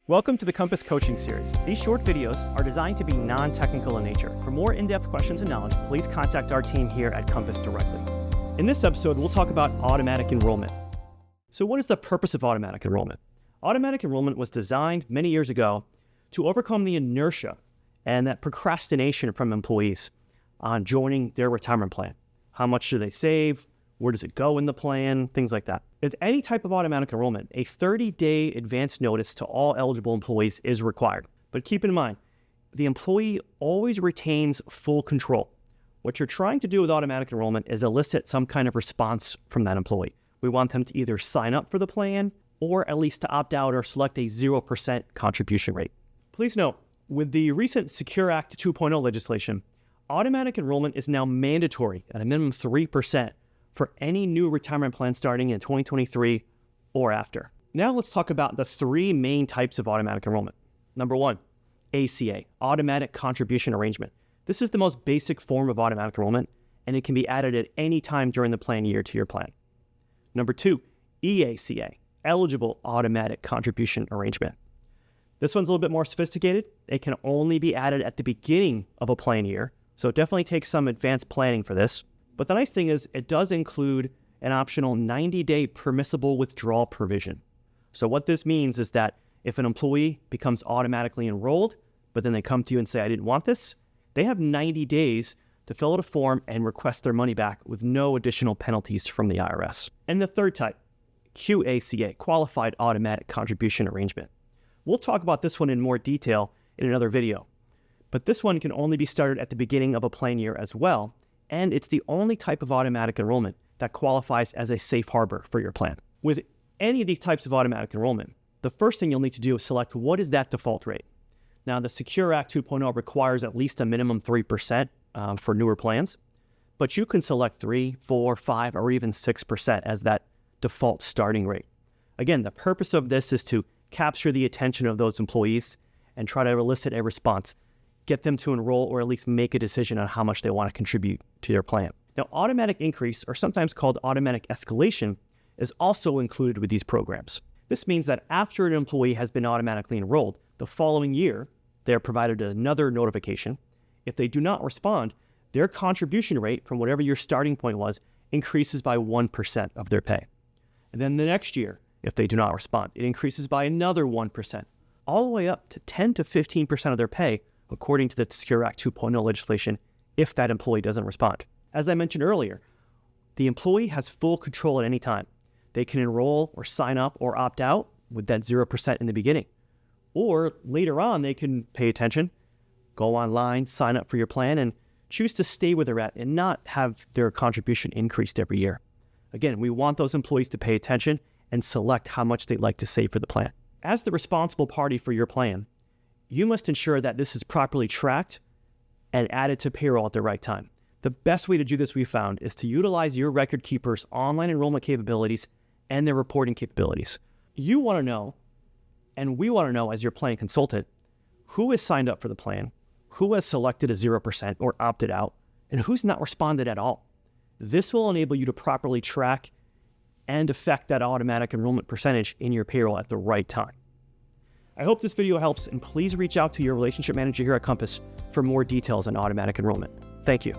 Welcome to the Compass Coaching Series. These short videos are designed to be non-technical in nature. For more in-depth questions and knowledge, please contact our team here at Compass directly. In this episode, we'll talk about automatic enrollment. So what is the purpose of automatic enrollment? Automatic enrollment was designed many years ago to overcome the inertia and that procrastination from employees on joining their retirement plan. How much do they save? Where does it go in the plan? Things like that. With any type of automatic enrollment, a 30-day advance notice to all eligible employees is required. But keep in mind, the employee always retains full control. What you're trying to do with automatic enrollment is elicit some kind of response from that employee. We want them to either sign up for the plan or at least to opt out or select a 0% contribution rate. Please note, with the recent Secure Act 2.0 legislation, automatic enrollment is now mandatory at a minimum 3% for any new retirement plan starting in 2023 or after. Now let's talk about the three main types of automatic enrollment. Number one, ACA, Automatic Contribution Arrangement. This is the most basic form of automatic enrollment, and it can be added at any time during the plan year to your plan. Number two, EACA, Eligible Automatic Contribution Arrangement. This one's a little bit more sophisticated. It can only be added at the beginning of a plan year, so it definitely takes some advanced planning for this. But the nice thing is it does include an optional 90-day permissible withdrawal provision. So what this means is that if an employee becomes automatically enrolled, but then they come to you and say, I didn't want this, they have 90 days to fill out a form and request their money back with no additional penalties from the IRS. And the third type, QACA, Qualified Automatic Contribution Arrangement. We'll talk about this one in more detail in another video. But this one can only be started at the beginning of a plan year as well, and it's the only type of automatic enrollment that qualifies as a safe harbor for your plan. With any of these types of automatic enrollment, the first thing you'll need to do is select what is that default rate. Now, the Secure Act 2.0 requires at least a minimum 3% for newer plans, but you can select 3, 4, 5, or even 6% as that default starting rate. Again, the purpose of this is to capture the attention of those employees and try to elicit a response. Get them to enroll or at least make a decision on how much they want to contribute to their plan. Now, automatic increase, or sometimes called automatic escalation, is also included with these programs. This means that after an employee has been automatically enrolled, the following year, they are provided another notification. If they do not respond, their contribution rate from whatever your starting point was increases by 1% of their pay. And then the next year, if they do not respond, it increases by another 1%, all the way up to 10 to 15% of their pay, according to the Secure Act 2.0 legislation, if that employee doesn't respond. As I mentioned earlier, the employee has full control at any time. They can enroll or sign up or opt out with that 0% in the beginning. Or later on, they can pay attention, go online, sign up for your plan, and choose to stay where they're at and not have their contribution increased every year. Again, we want those employees to pay attention and select how much they'd like to save for the plan. As the responsible party for your plan, you must ensure that this is properly tracked and added to payroll at the right time. The best way to do this, we found, is to utilize your record keeper's online enrollment capabilities and their reporting capabilities. You want to know, and we want to know as your plan consultant, who has signed up for the plan, who has selected a 0% or opted out, and who's not responded at all. This will enable you to properly track and affect that automatic enrollment percentage in your payroll at the right time. I hope this video helps, and please reach out to your relationship manager here at Compass for more details on automatic enrollment. Thank you.